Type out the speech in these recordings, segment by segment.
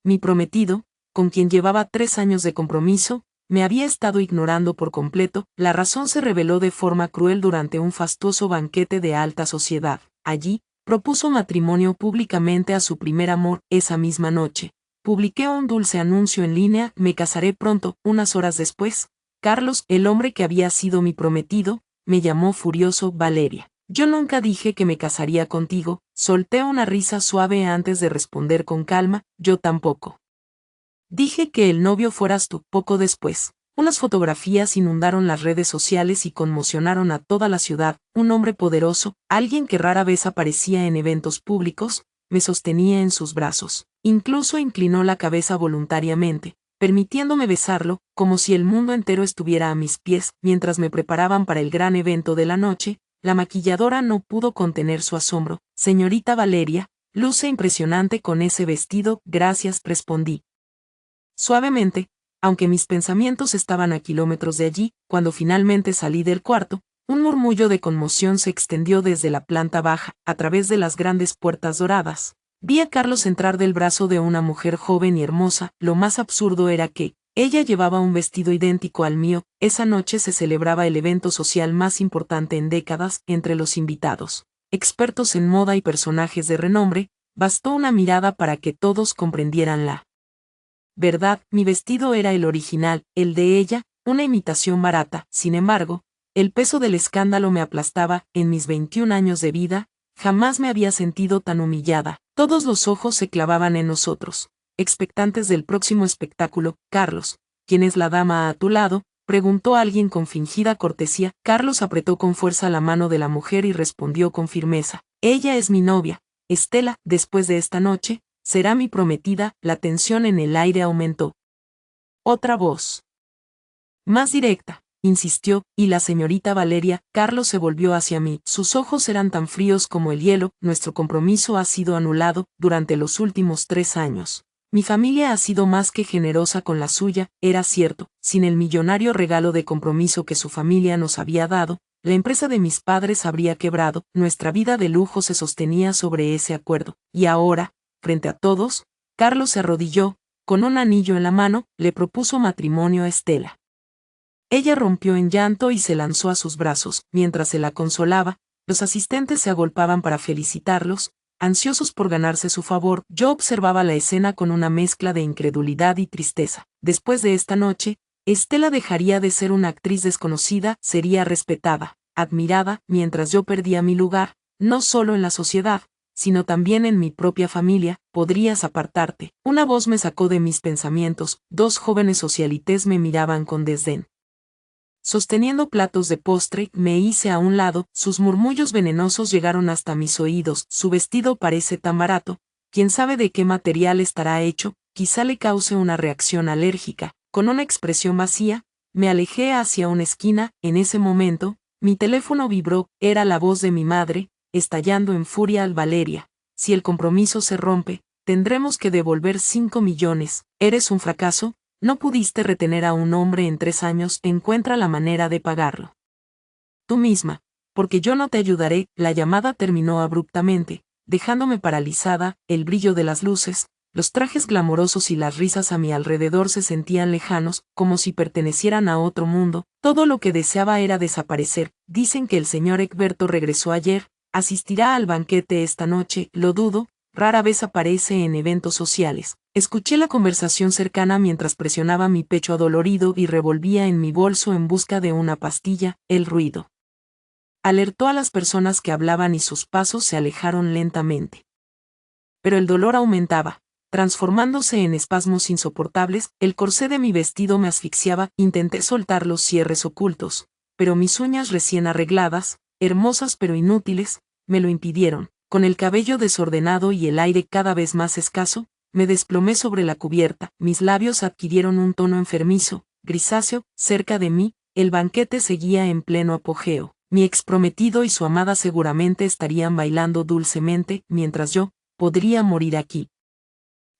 Mi prometido, con quien llevaba 3 años de compromiso, me había estado ignorando por completo. La razón se reveló de forma cruel durante un fastuoso banquete de alta sociedad. Allí, propuso matrimonio públicamente a su primer amor. Esa misma noche, publiqué un dulce anuncio en línea: me casaré pronto. Unas horas después, Carlos, el hombre que había sido mi prometido, me llamó furioso: Valeria, yo nunca dije que me casaría contigo. Solté una risa suave antes de responder con calma: yo tampoco. Dije que el novio fueras tú. Poco después, unas fotografías inundaron las redes sociales y conmocionaron a toda la ciudad. Un hombre poderoso, alguien que rara vez aparecía en eventos públicos, me sostenía en sus brazos. Incluso inclinó la cabeza voluntariamente, permitiéndome besarlo, como si el mundo entero estuviera a mis pies. Mientras me preparaban para el gran evento de la noche, la maquilladora no pudo contener su asombro. Señorita Valeria, luce impresionante con ese vestido. Gracias, respondí suavemente, aunque mis pensamientos estaban a kilómetros de allí. Cuando finalmente salí del cuarto, un murmullo de conmoción se extendió desde la planta baja. A través de las grandes puertas doradas, vi a Carlos entrar del brazo de una mujer joven y hermosa. Lo más absurdo era que ella llevaba un vestido idéntico al mío. Esa noche se celebraba el evento social más importante en décadas. Entre los invitados, expertos en moda y personajes de renombre, bastó una mirada para que todos comprendieran la verdad. Mi vestido era el original, el de ella, una imitación barata. Sin embargo, el peso del escándalo me aplastaba. En mis 21 años de vida, jamás me había sentido tan humillada. Todos los ojos se clavaban en nosotros, expectantes del próximo espectáculo. Carlos, ¿quién es la dama a tu lado?, preguntó alguien con fingida cortesía. Carlos apretó con fuerza la mano de la mujer y respondió con firmeza: ella es mi novia, Estela. Después de esta noche, será mi prometida. La tensión en el aire aumentó. Otra voz, más directa, insistió: ¿y la señorita Valeria? Carlos se volvió hacia mí. Sus ojos eran tan fríos como el hielo. Nuestro compromiso ha sido anulado. Durante los últimos 3 años, mi familia ha sido más que generosa con la suya. Era cierto, sin el millonario regalo de compromiso que su familia nos había dado, la empresa de mis padres habría quebrado. Nuestra vida de lujo se sostenía sobre ese acuerdo. Y ahora, frente a todos, Carlos se arrodilló, con un anillo en la mano, le propuso matrimonio a Estela. Ella rompió en llanto y se lanzó a sus brazos. Mientras se la consolaba, los asistentes se agolpaban para felicitarlos, ansiosos por ganarse su favor. Yo observaba la escena con una mezcla de incredulidad y tristeza. Después de esta noche, Estela dejaría de ser una actriz desconocida, sería respetada, admirada. Mientras yo perdía mi lugar, no solo en la sociedad, sino también en mi propia familia. Podrías apartarte. Una voz me sacó de mis pensamientos. 2 jóvenes socialites me miraban con desdén. Sosteniendo platos de postre, me hice a un lado. Sus murmullos venenosos llegaron hasta mis oídos. Su vestido parece tan barato. ¿Quién sabe de qué material estará hecho? Quizá le cause una reacción alérgica. Con una expresión vacía, me alejé hacia una esquina. En ese momento, mi teléfono vibró. Era la voz de mi madre, estallando en furia: Valeria, si el compromiso se rompe, tendremos que devolver 5 millones. Eres un fracaso. No pudiste retener a un hombre en 3 años. Encuentra la manera de pagarlo tú misma, porque yo no te ayudaré. La llamada terminó abruptamente, dejándome paralizada. El brillo de las luces, los trajes glamorosos y las risas a mi alrededor se sentían lejanos, como si pertenecieran a otro mundo. Todo lo que deseaba era desaparecer. Dicen que el señor Egberto regresó ayer. ¿Asistirá al banquete esta noche? Lo dudo. Rara vez aparece en eventos sociales. Escuché la conversación cercana mientras presionaba mi pecho adolorido y revolvía en mi bolso en busca de una pastilla. El ruido alertó a las personas que hablaban y sus pasos se alejaron lentamente. Pero el dolor aumentaba, transformándose en espasmos insoportables. El corsé de mi vestido me asfixiaba. Intenté soltar los cierres ocultos, pero mis uñas recién arregladas, hermosas pero inútiles, me lo impidieron. Con el cabello desordenado y el aire cada vez más escaso, me desplomé sobre la cubierta. Mis labios adquirieron un tono enfermizo, grisáceo. Cerca de mí, el banquete seguía en pleno apogeo. Mi exprometido y su amada seguramente estarían bailando dulcemente, mientras yo podría morir aquí,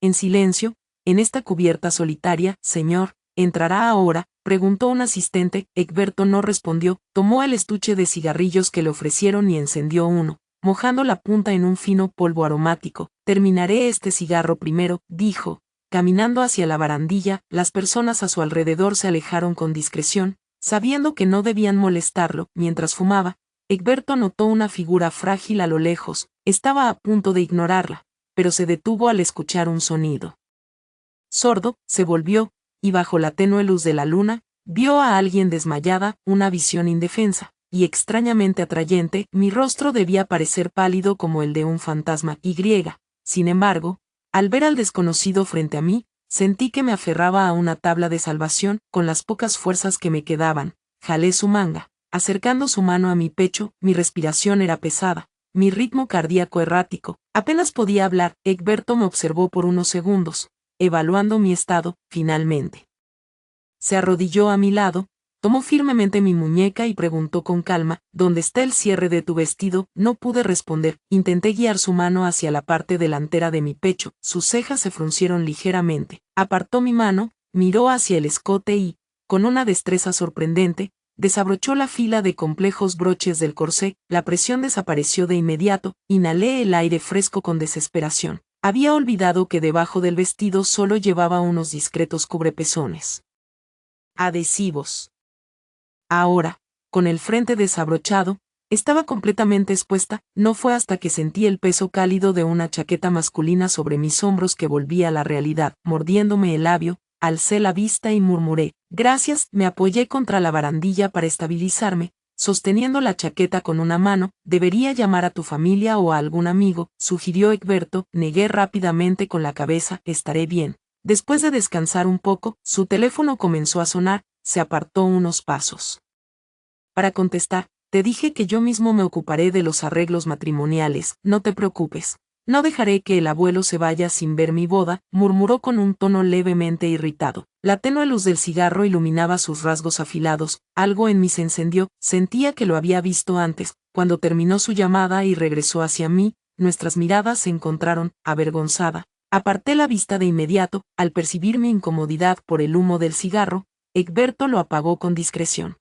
en silencio, en esta cubierta solitaria. Señor, ¿entrará ahora?, preguntó un asistente. Egberto no respondió. Tomó el estuche de cigarrillos que le ofrecieron y encendió uno, mojando la punta en un fino polvo aromático. Terminaré este cigarro primero, dijo. Caminando hacia la barandilla, las personas a su alrededor se alejaron con discreción, sabiendo que no debían molestarlo. Mientras fumaba, Egberto notó una figura frágil a lo lejos. Estaba a punto de ignorarla, pero se detuvo al escuchar un sonido. Sordo, se volvió, y bajo la tenue luz de la luna, vio a alguien desmayada, una visión indefensa y extrañamente atrayente. Mi rostro debía parecer pálido como el de un fantasma. Sin embargo, al ver al desconocido frente a mí, sentí que me aferraba a una tabla de salvación. Con las pocas fuerzas que me quedaban, jalé su manga, acercando su mano a mi pecho. Mi respiración era pesada, mi ritmo cardíaco errático. Apenas podía hablar. Egberto me observó por unos segundos, evaluando mi estado. Finalmente se arrodilló a mi lado, tomó firmemente mi muñeca y preguntó con calma: ¿dónde está el cierre de tu vestido? No pude responder. Intenté guiar su mano hacia la parte delantera de mi pecho. Sus cejas se fruncieron ligeramente. Apartó mi mano, miró hacia el escote y, con una destreza sorprendente, desabrochó la fila de complejos broches del corsé. La presión desapareció de inmediato. Inhalé el aire fresco con desesperación. Había olvidado que debajo del vestido solo llevaba unos discretos cubrepezones adhesivos. Ahora, con el frente desabrochado, estaba completamente expuesta. No fue hasta que sentí el peso cálido de una chaqueta masculina sobre mis hombros que volví a la realidad. Mordiéndome el labio, alcé la vista y murmuré: gracias. Me apoyé contra la barandilla para estabilizarme, sosteniendo la chaqueta con una mano. Debería llamar a tu familia o a algún amigo, sugirió Egberto. Negué rápidamente con la cabeza. Estaré bien. Después de descansar un poco, su teléfono comenzó a sonar. Se apartó unos pasos para contestar. Te dije que yo mismo me ocuparé de los arreglos matrimoniales. No te preocupes. No dejaré que el abuelo se vaya sin ver mi boda, murmuró con un tono levemente irritado. La tenue luz del cigarro iluminaba sus rasgos afilados. Algo en mí se encendió. Sentía que lo había visto antes. Cuando terminó su llamada y regresó hacia mí, nuestras miradas se encontraron. Avergonzada, aparté la vista de inmediato. Al percibir mi incomodidad por el humo del cigarro, Egberto lo apagó con discreción.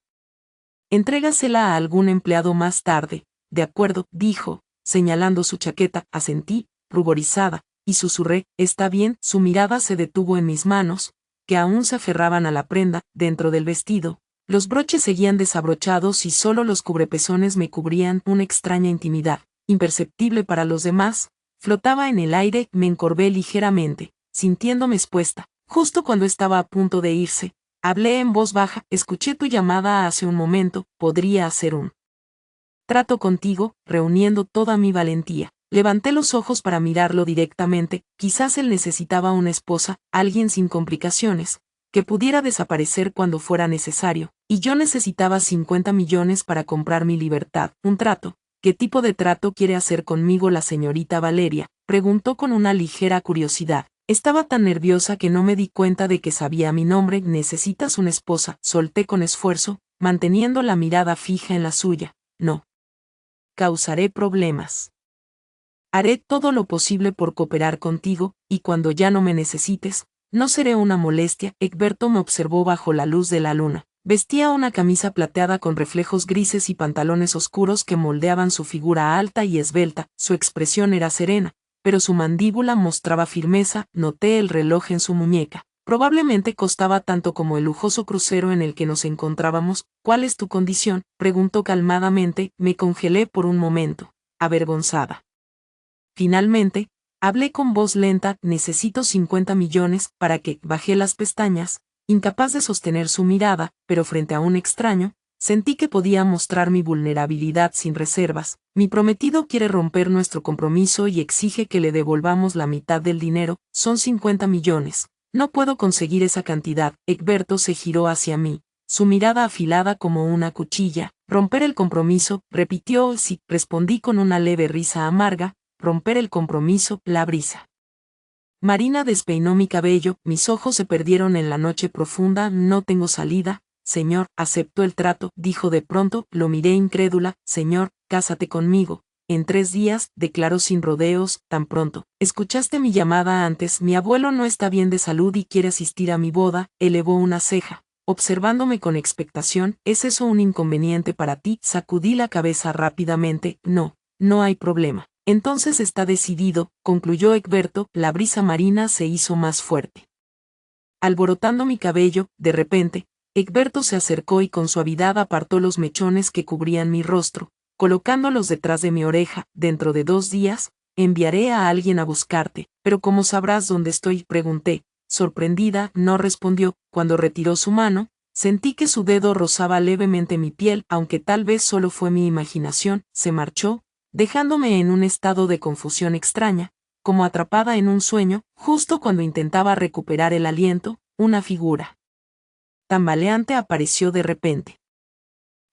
Entrégasela a algún empleado más tarde. De acuerdo, dijo, señalando su chaqueta. Asentí, ruborizada, y susurré: está bien. Su mirada se detuvo en mis manos, que aún se aferraban a la prenda. Dentro del vestido, los broches seguían desabrochados y solo los cubrepezones me cubrían. Una extraña intimidad, imperceptible para los demás, flotaba en el aire. Me encorvé ligeramente, sintiéndome expuesta. Justo cuando estaba a punto de irse, hablé en voz baja: escuché tu llamada hace un momento. ¿Podría hacer un trato contigo? Reuniendo toda mi valentía, levanté los ojos para mirarlo directamente. Quizás él necesitaba una esposa, alguien sin complicaciones, que pudiera desaparecer cuando fuera necesario, y yo necesitaba 50 millones para comprar mi libertad. ¿Un trato? ¿Qué tipo de trato quiere hacer conmigo la señorita Valeria?, preguntó con una ligera curiosidad. Estaba tan nerviosa que no me di cuenta de que sabía mi nombre. ¿Necesitas una esposa?, solté con esfuerzo, manteniendo la mirada fija en la suya. No. Causaré problemas. Haré todo lo posible por cooperar contigo, y cuando ya no me necesites, no seré una molestia. Egberto me observó bajo la luz de la luna. Vestía una camisa plateada con reflejos grises y pantalones oscuros que moldeaban su figura alta y esbelta. Su expresión era serena, pero su mandíbula mostraba firmeza. Noté el reloj en su muñeca. Probablemente costaba tanto como el lujoso crucero en el que nos encontrábamos. ¿Cuál es tu condición?, preguntó calmadamente. Me congelé por un momento, avergonzada. Finalmente, hablé con voz lenta: necesito 50 millones. ¿Para qué?, bajé las pestañas, incapaz de sostener su mirada, pero frente a un extraño, sentí que podía mostrar mi vulnerabilidad sin reservas. Mi prometido quiere romper nuestro compromiso y exige que le devolvamos la mitad del dinero. Son 50 millones. No puedo conseguir esa cantidad. Egberto se giró hacia mí, su mirada afilada como una cuchilla. Romper el compromiso, repitió. Sí, respondí con una leve risa amarga. Romper el compromiso. La brisa marina despeinó mi cabello. Mis ojos se perdieron en la noche profunda. No tengo salida, señor. Aceptó el trato, dijo de pronto. Lo miré incrédula. Señor, cásate conmigo en 3 días, declaró sin rodeos. Tan pronto. ¿Escuchaste mi llamada antes? Mi abuelo no está bien de salud y quiere asistir a mi boda. Elevó una ceja, observándome con expectación. ¿Es eso un inconveniente para ti? Sacudí la cabeza rápidamente. No, no hay problema. Entonces está decidido, concluyó Egberto. La brisa marina se hizo más fuerte. Alborotando mi cabello, de repente, Egberto se acercó y con suavidad apartó los mechones que cubrían mi rostro, colocándolos detrás de mi oreja. Dentro de 2 días, enviaré a alguien a buscarte, pero ¿cómo sabrás dónde estoy?, pregunté. Sorprendida, no respondió. Cuando retiró su mano, sentí que su dedo rozaba levemente mi piel, aunque tal vez solo fue mi imaginación. Se marchó, dejándome en un estado de confusión extraña, como atrapada en un sueño. Justo cuando intentaba recuperar el aliento, una figura tambaleante apareció de repente.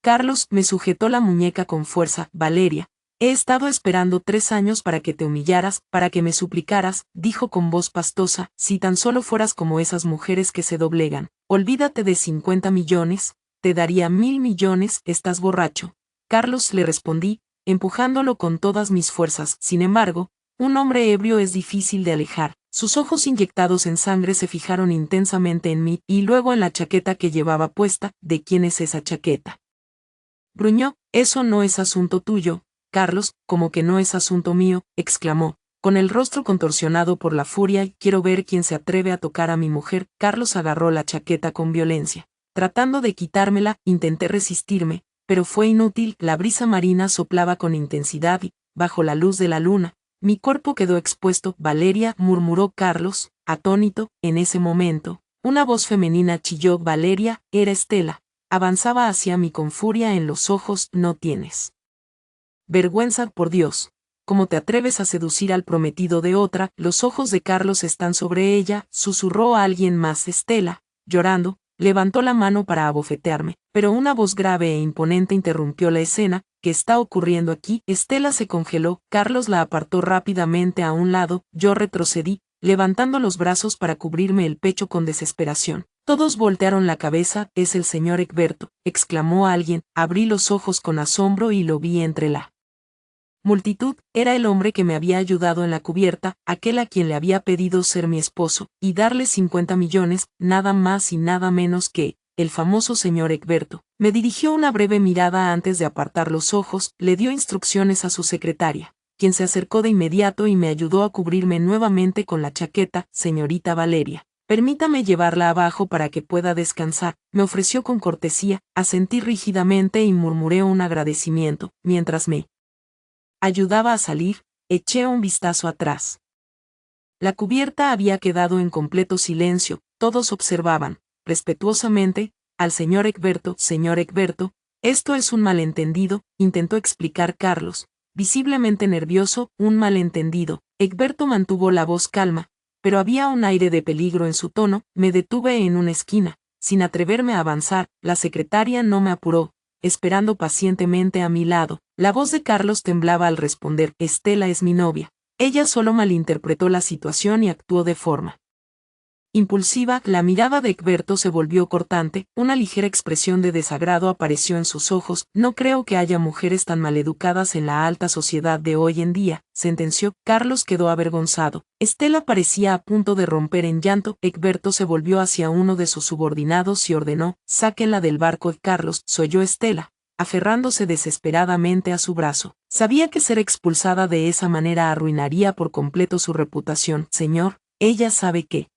Carlos me sujetó la muñeca con fuerza. Valeria, he estado esperando 3 años para que te humillaras, para que me suplicaras, dijo con voz pastosa. Si tan solo fueras como esas mujeres que se doblegan. Olvídate de 50 millones, te daría 1000 millones. Estás borracho, Carlos, le respondí, empujándolo con todas mis fuerzas. Sin embargo, un hombre ebrio es difícil de alejar. Sus ojos inyectados en sangre se fijaron intensamente en mí, y luego en la chaqueta que llevaba puesta. ¿De quién es esa chaqueta?, gruñó. Eso no es asunto tuyo, Carlos. ¿Cómo que no es asunto mío?, exclamó, con el rostro contorsionado por la furia. Quiero ver quién se atreve a tocar a mi mujer. Carlos agarró la chaqueta con violencia. Tratando de quitármela, intenté resistirme, pero fue inútil. La brisa marina soplaba con intensidad y, bajo la luz de la luna, mi cuerpo quedó expuesto. Valeria, murmuró Carlos, atónito. En ese momento, una voz femenina chilló. Valeria, era Estela. Avanzaba hacia mí con furia en los ojos. No tienes vergüenza, por Dios. ¿Cómo te atreves a seducir al prometido de otra? Los ojos de Carlos están sobre ella, susurró a alguien más. Estela, llorando, levantó la mano para abofetearme, pero una voz grave e imponente interrumpió la escena. ¿Qué está ocurriendo aquí? Estela se congeló. Carlos la apartó rápidamente a un lado. Yo retrocedí, levantando los brazos para cubrirme el pecho con desesperación. Todos voltearon la cabeza. Es el señor Egberto, exclamó alguien. Abrí los ojos con asombro y lo vi entre la multitud. Era el hombre que me había ayudado en la cubierta, aquel a quien le había pedido ser mi esposo, y darle 50 millones, nada más y nada menos que el famoso señor Egberto. Me dirigió una breve mirada antes de apartar los ojos. Le dio instrucciones a su secretaria, quien se acercó de inmediato y me ayudó a cubrirme nuevamente con la chaqueta. Señorita Valeria, permítame llevarla abajo para que pueda descansar, me ofreció con cortesía. Asentí rígidamente y murmuré un agradecimiento. Mientras me ayudaba a salir, eché un vistazo atrás. La cubierta había quedado en completo silencio. Todos observaban, respetuosamente, al señor Egberto. Señor Egberto, esto es un malentendido, intentó explicar Carlos, visiblemente nervioso. Un malentendido. Egberto mantuvo la voz calma, pero había un aire de peligro en su tono. Me detuve en una esquina, sin atreverme a avanzar. La secretaria no me apuró, esperando pacientemente a mi lado. La voz de Carlos temblaba al responder. Estela es mi novia. Ella solo malinterpretó la situación y actuó de forma impulsiva. La mirada de Egberto se volvió cortante, una ligera expresión de desagrado apareció en sus ojos. No creo que haya mujeres tan maleducadas en la alta sociedad de hoy en día, sentenció. Carlos quedó avergonzado. Estela parecía a punto de romper en llanto. Egberto se volvió hacia uno de sus subordinados y ordenó: sáquenla del barco. Carlos, solló Estela, aferrándose desesperadamente a su brazo. Sabía que ser expulsada de esa manera arruinaría por completo su reputación. Señor, ella sabe que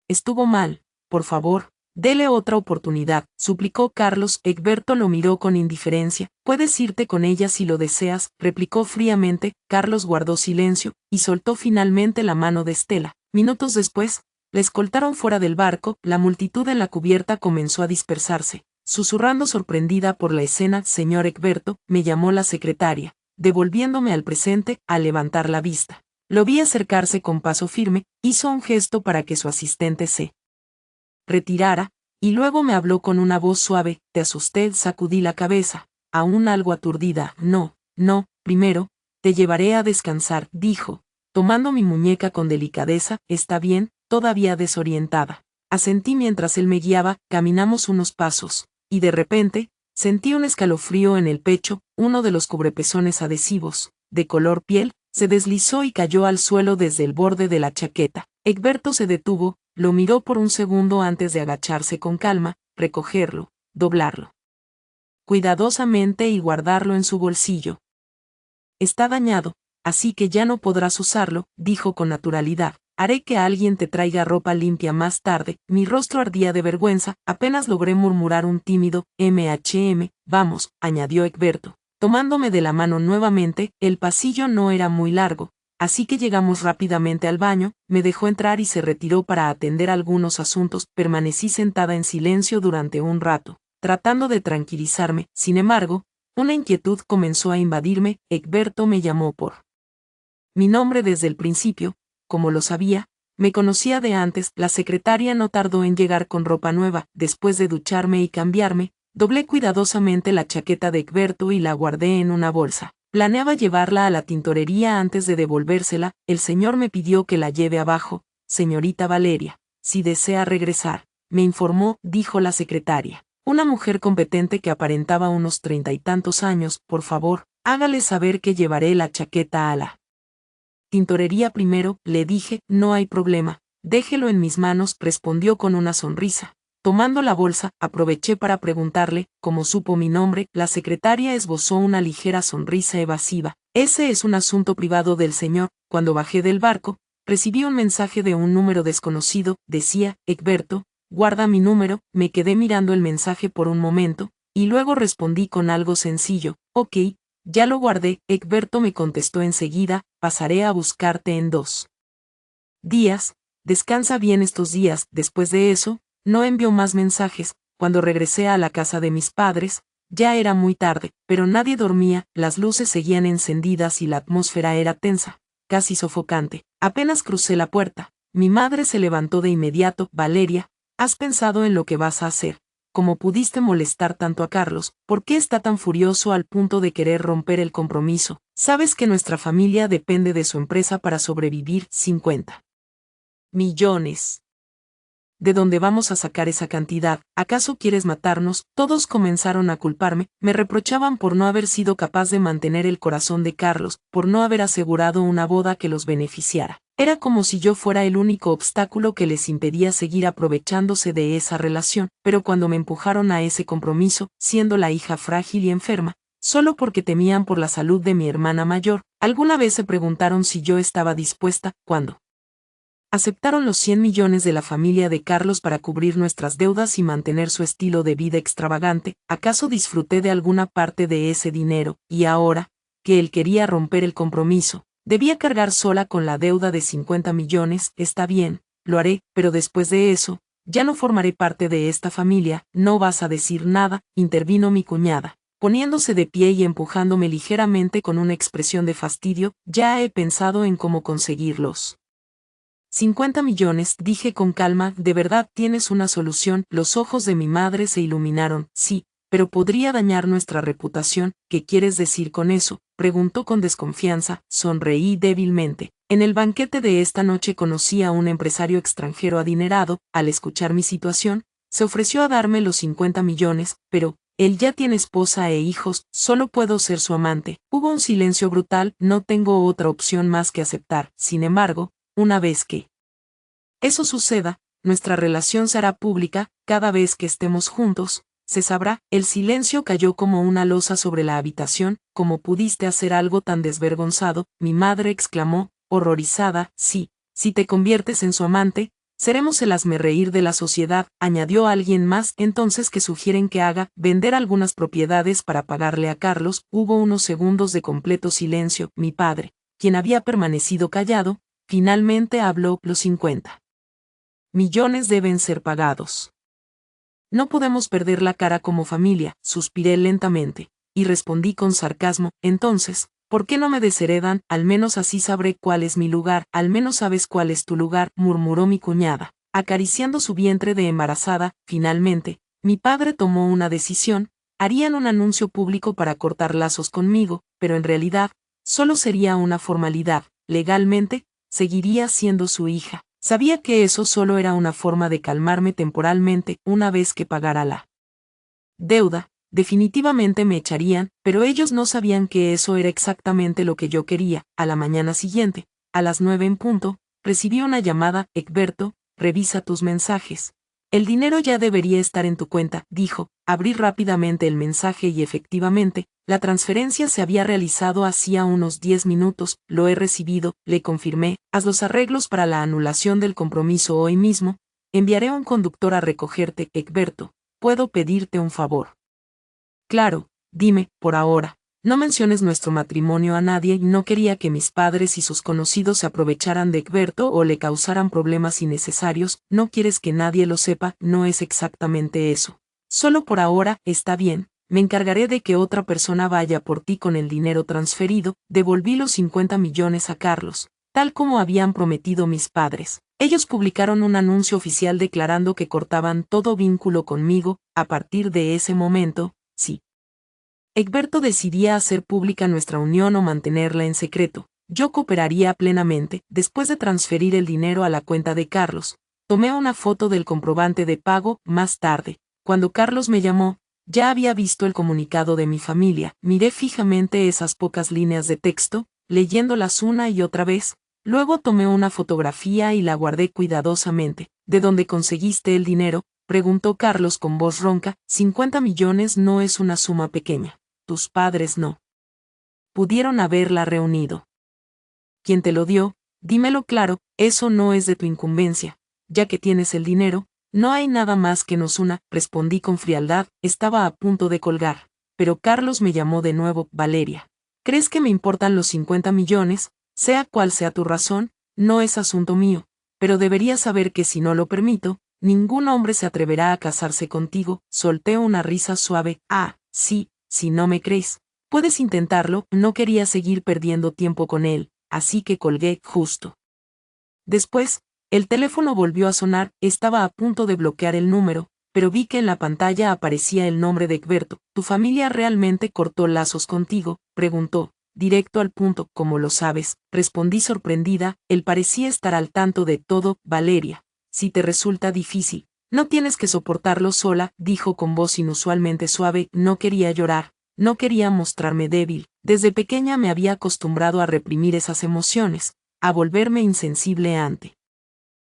estuvo mal. Por favor, dele otra oportunidad, suplicó Carlos. Egberto lo miró con indiferencia. Puedes irte con ella si lo deseas, replicó fríamente. Carlos guardó silencio, y soltó finalmente la mano de Estela. Minutos después, la escoltaron fuera del barco. La multitud en la cubierta comenzó a dispersarse, susurrando sorprendida por la escena. Señor Egberto, me llamó la secretaria, devolviéndome al presente. Al levantar la vista, lo vi acercarse con paso firme. Hizo un gesto para que su asistente se retirara, y luego me habló con una voz suave. Te asusté. Sacudí la cabeza, aún algo aturdida. No, primero, te llevaré a descansar, dijo, tomando mi muñeca con delicadeza. Está bien, todavía desorientada. Asentí mientras él me guiaba. Caminamos unos pasos, y de repente, sentí un escalofrío en el pecho. Uno de los cubrepezones adhesivos, de color piel, se deslizó y cayó al suelo desde el borde de la chaqueta. Egberto se detuvo, lo miró por un segundo antes de agacharse con calma, recogerlo, doblarlo cuidadosamente y guardarlo en su bolsillo. Está dañado, así que ya no podrás usarlo, dijo con naturalidad. Haré que alguien te traiga ropa limpia más tarde. Mi rostro ardía de vergüenza, apenas logré murmurar un tímido vamos, añadió Egberto. Tomándome de la mano nuevamente, el pasillo no era muy largo, así que llegamos rápidamente al baño, me dejó entrar y se retiró para atender algunos asuntos. Permanecí sentada en silencio durante un rato, tratando de tranquilizarme. Sin embargo, una inquietud comenzó a invadirme. Egberto me llamó por mi nombre desde el principio, como lo sabía, me conocía de antes. La secretaria no tardó en llegar con ropa nueva. Después de ducharme y cambiarme, doblé cuidadosamente la chaqueta de Egberto y la guardé en una bolsa. Planeaba llevarla a la tintorería antes de devolvérsela. El señor me pidió que la lleve abajo, señorita Valeria, si desea regresar, me informó, dijo la secretaria. Una mujer competente que aparentaba unos 30 y tantos años. Por favor, hágale saber que llevaré la chaqueta a la tintorería primero, le dije. No hay problema, déjelo en mis manos, respondió con una sonrisa. Tomando la bolsa, aproveché para preguntarle cómo supo mi nombre. La secretaria esbozó una ligera sonrisa evasiva. Ese es un asunto privado del señor. Cuando bajé del barco, recibí un mensaje de un número desconocido. Decía: Egberto, guarda mi número. Me quedé mirando el mensaje por un momento, y luego respondí con algo sencillo: ok, ya lo guardé. Egberto me contestó enseguida: pasaré a buscarte en 2 días. Descansa bien estos días. Después de eso, no envió más mensajes. Cuando regresé a la casa de mis padres, ya era muy tarde, pero nadie dormía. Las luces seguían encendidas y la atmósfera era tensa, casi sofocante. Apenas crucé la puerta, mi madre se levantó de inmediato. Valeria, ¿has pensado en lo que vas a hacer? ¿Cómo pudiste molestar tanto a Carlos? ¿Por qué está tan furioso al punto de querer romper el compromiso? Sabes que nuestra familia depende de su empresa para sobrevivir. 50 millones. ¿De dónde vamos a sacar esa cantidad? ¿Acaso quieres matarnos? Todos comenzaron a culparme. Me reprochaban por no haber sido capaz de mantener el corazón de Carlos, por no haber asegurado una boda que los beneficiara. Era como si yo fuera el único obstáculo que les impedía seguir aprovechándose de esa relación. Pero cuando me empujaron a ese compromiso, siendo la hija frágil y enferma, solo porque temían por la salud de mi hermana mayor, alguna vez se preguntaron si yo estaba dispuesta. Cuando aceptaron los 100 millones de la familia de Carlos para cubrir nuestras deudas y mantener su estilo de vida extravagante, ¿acaso disfruté de alguna parte de ese dinero? Y ahora, que él quería romper el compromiso, debía cargar sola con la deuda de 50 millones. Está bien, lo haré, pero después de eso, ya no formaré parte de esta familia. No vas a decir nada, intervino mi cuñada, poniéndose de pie y empujándome ligeramente con una expresión de fastidio. Ya he pensado en cómo conseguirlos. 50 millones, dije con calma. ¿De verdad tienes una solución? Los ojos de mi madre se iluminaron. Sí, pero podría dañar nuestra reputación. ¿Qué quieres decir con eso?, preguntó con desconfianza. Sonreí débilmente. En el banquete de esta noche conocí a un empresario extranjero adinerado. Al escuchar mi situación, se ofreció a darme los 50 millones, pero él ya tiene esposa e hijos. Solo puedo ser su amante. Hubo un silencio brutal. No tengo otra opción más que aceptar. Sin embargo, una vez que eso suceda, nuestra relación se hará pública. Cada vez que estemos juntos, se sabrá. El silencio cayó como una losa sobre la habitación. ¿Cómo pudiste hacer algo tan desvergonzado?, mi madre exclamó, horrorizada. Sí, si te conviertes en su amante, seremos el hazmerreír de la sociedad, añadió alguien más. Entonces, ¿qué sugieren que haga? Vender algunas propiedades para pagarle a Carlos. Hubo unos segundos de completo silencio. Mi padre, quien había permanecido callado, finalmente habló. Los 50 millones deben ser pagados. No podemos perder la cara como familia, suspiré lentamente, y respondí con sarcasmo. Entonces, ¿por qué no me desheredan? Al menos así sabré cuál es mi lugar. Al menos sabes cuál es tu lugar, murmuró mi cuñada, acariciando su vientre de embarazada. Finalmente, mi padre tomó una decisión. Harían un anuncio público para cortar lazos conmigo, pero en realidad, solo sería una formalidad. Legalmente, seguiría siendo su hija. Sabía que eso solo era una forma de calmarme temporalmente. Una vez que pagara la deuda, definitivamente me echarían, pero ellos no sabían que eso era exactamente lo que yo quería. A la mañana siguiente, a las 9 en punto, recibí una llamada. Egberto, revisa tus mensajes. El dinero ya debería estar en tu cuenta, dijo. Abrí rápidamente el mensaje y efectivamente, la transferencia se había realizado hacía unos 10 minutos, lo he recibido, le confirmé, haz los arreglos para la anulación del compromiso hoy mismo, enviaré un conductor a recogerte, Egberto, ¿puedo pedirte un favor? Claro, dime, por ahora. No menciones nuestro matrimonio a nadie y no quería que mis padres y sus conocidos se aprovecharan de Egberto o le causaran problemas innecesarios, no quieres que nadie lo sepa, no es exactamente eso. Solo por ahora, está bien, me encargaré de que otra persona vaya por ti con el dinero transferido, devolví los 50 millones a Carlos, tal como habían prometido mis padres. Ellos publicaron un anuncio oficial declarando que cortaban todo vínculo conmigo, a partir de ese momento, sí. Egberto decidía hacer pública nuestra unión o mantenerla en secreto. Yo cooperaría plenamente. Después de transferir el dinero a la cuenta de Carlos, tomé una foto del comprobante de pago. Más tarde, cuando Carlos me llamó, ya había visto el comunicado de mi familia. Miré fijamente esas pocas líneas de texto, leyéndolas una y otra vez. Luego tomé una fotografía y la guardé cuidadosamente. ¿De dónde conseguiste el dinero?, preguntó Carlos con voz ronca. 50 millones no es una suma pequeña. Tus padres no pudieron haberla reunido. ¿Quién te lo dio? Dímelo claro, eso no es de tu incumbencia. Ya que tienes el dinero, no hay nada más que nos una, respondí con frialdad, estaba a punto de colgar. Pero Carlos me llamó de nuevo. Valeria, ¿crees que me importan los 50 millones? Sea cual sea tu razón, no es asunto mío, pero deberías saber que si no lo permito, ningún hombre se atreverá a casarse contigo. Solté una risa suave. Ah, sí. Si no me crees, puedes intentarlo. No quería seguir perdiendo tiempo con él, así que colgué justo. Después, el teléfono volvió a sonar. Estaba a punto de bloquear el número, pero vi que en la pantalla aparecía el nombre de Egberto. ¿Tu familia realmente cortó lazos contigo?, preguntó, directo al punto. ¿Cómo lo sabes?, respondí sorprendida. Él parecía estar al tanto de todo. Valeria, si te resulta difícil, no tienes que soportarlo sola, dijo con voz inusualmente suave. No quería llorar, no quería mostrarme débil. Desde pequeña me había acostumbrado a reprimir esas emociones, a volverme insensible ante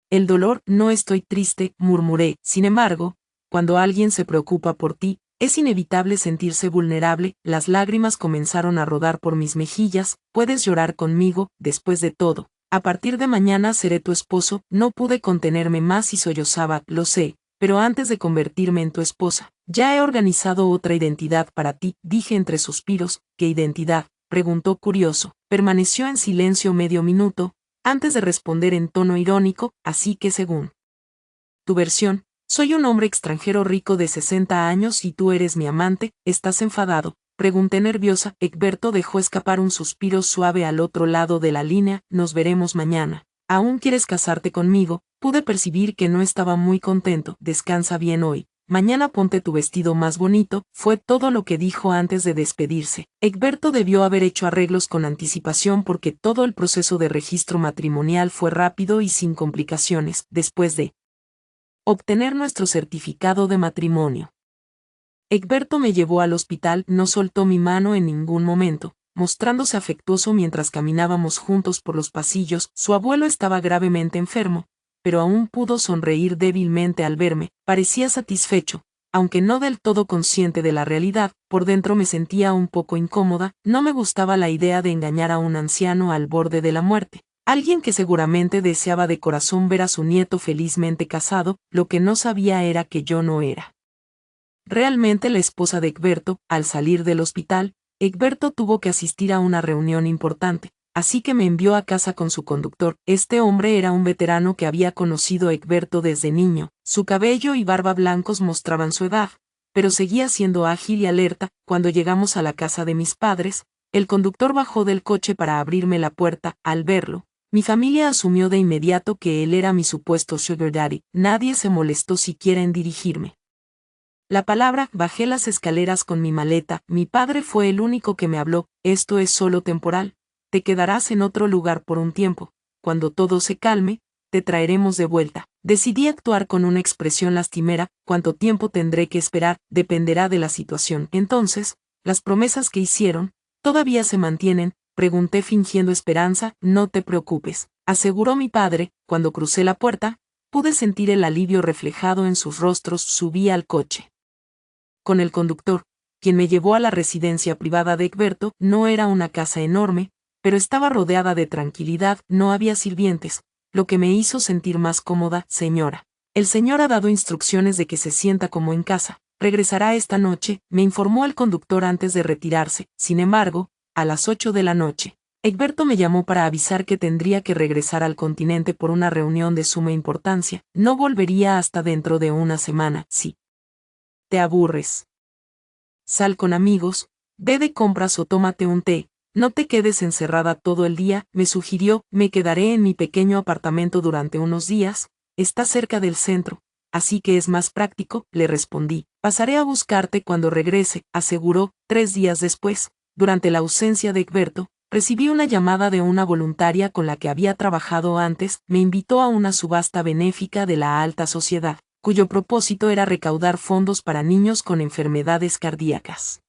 el dolor. No estoy triste, murmuré. Sin embargo, cuando alguien se preocupa por ti, es inevitable sentirse vulnerable. Las lágrimas comenzaron a rodar por mis mejillas. Puedes llorar conmigo, después de todo. A partir de mañana seré tu esposo. No pude contenerme más y sollozaba. Lo sé, pero antes de convertirme en tu esposa, ya he organizado otra identidad para ti, dije entre suspiros. ¿Qué identidad?, preguntó curioso. Permaneció en silencio medio minuto, antes de responder en tono irónico. Así que según tu versión, soy un hombre extranjero rico de 60 años y tú eres mi amante. ¿Estás enfadado?, pregunté nerviosa. Egberto dejó escapar un suspiro suave al otro lado de la línea. Nos veremos mañana. ¿Aún quieres casarte conmigo? Pude percibir que no estaba muy contento. Descansa bien hoy. Mañana ponte tu vestido más bonito, fue todo lo que dijo antes de despedirse. Egberto debió haber hecho arreglos con anticipación porque todo el proceso de registro matrimonial fue rápido y sin complicaciones. Después de obtener nuestro certificado de matrimonio, Egberto me llevó al hospital. No soltó mi mano en ningún momento, mostrándose afectuoso mientras caminábamos juntos por los pasillos. Su abuelo estaba gravemente enfermo, pero aún pudo sonreír débilmente al verme. Parecía satisfecho, aunque no del todo consciente de la realidad. Por dentro me sentía un poco incómoda. No me gustaba la idea de engañar a un anciano al borde de la muerte, alguien que seguramente deseaba de corazón ver a su nieto felizmente casado. Lo que no sabía era que yo no era realmente la esposa de Egberto. Al salir del hospital, Egberto tuvo que asistir a una reunión importante, así que me envió a casa con su conductor. Este hombre era un veterano que había conocido a Egberto desde niño. Su cabello y barba blancos mostraban su edad, pero seguía siendo ágil y alerta. Cuando llegamos a la casa de mis padres, el conductor bajó del coche para abrirme la puerta. Al verlo, mi familia asumió de inmediato que él era mi supuesto sugar daddy. Nadie se molestó siquiera en dirigirme la palabra. Bajé las escaleras con mi maleta. Mi padre fue el único que me habló. Esto es solo temporal. Te quedarás en otro lugar por un tiempo. Cuando todo se calme, te traeremos de vuelta. Decidí actuar con una expresión lastimera. ¿Cuánto tiempo tendré que esperar? Dependerá de la situación. Entonces, ¿las promesas que hicieron todavía se mantienen?, pregunté fingiendo esperanza. No te preocupes, aseguró mi padre. Cuando crucé la puerta, pude sentir el alivio reflejado en sus rostros. Subí al coche con el conductor, quien me llevó a la residencia privada de Egberto. No era una casa enorme, pero estaba rodeada de tranquilidad, no había sirvientes, lo que me hizo sentir más cómoda. Señora, el señor ha dado instrucciones de que se sienta como en casa. Regresará esta noche, me informó el conductor antes de retirarse. Sin embargo, a las 8 de la noche, Egberto me llamó para avisar que tendría que regresar al continente por una reunión de suma importancia. No volvería hasta dentro de una semana. Si te aburres, sal con amigos, ve de compras o tómate un té. No te quedes encerrada todo el día, me sugirió. Me quedaré en mi pequeño apartamento durante unos días, está cerca del centro, así que es más práctico, le respondí. Pasaré a buscarte cuando regrese, aseguró. 3 días después, durante la ausencia de Egberto, recibí una llamada de una voluntaria con la que había trabajado antes. Me invitó a una subasta benéfica de la alta sociedad, cuyo propósito era recaudar fondos para niños con enfermedades cardíacas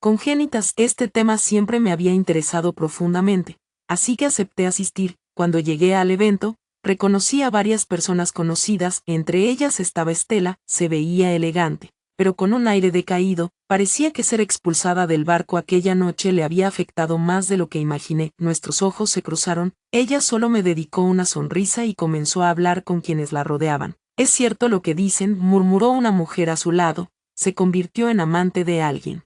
congénitas. Este tema siempre me había interesado profundamente, así que acepté asistir. Cuando llegué al evento, reconocí a varias personas conocidas, entre ellas estaba Estela. Se veía elegante, pero con un aire decaído. Parecía que ser expulsada del barco aquella noche le había afectado más de lo que imaginé. Nuestros ojos se cruzaron, ella solo me dedicó una sonrisa y comenzó a hablar con quienes la rodeaban. Es cierto lo que dicen, murmuró una mujer a su lado, se convirtió en amante de alguien.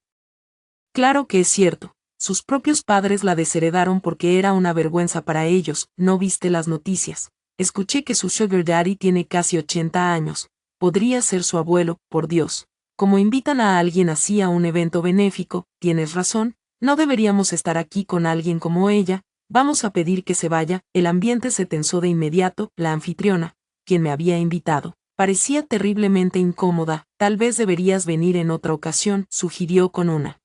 Claro que es cierto, sus propios padres la desheredaron porque era una vergüenza para ellos. ¿No viste las noticias? Escuché que su sugar daddy tiene casi 80 años, podría ser su abuelo. Por Dios, ¿cómo invitan a alguien así a un evento benéfico? Tienes razón, no deberíamos estar aquí con alguien como ella, vamos a pedir que se vaya. El ambiente se tensó de inmediato. La anfitriona, quien me había invitado, parecía terriblemente incómoda. Tal vez deberías venir en otra ocasión, sugirió con una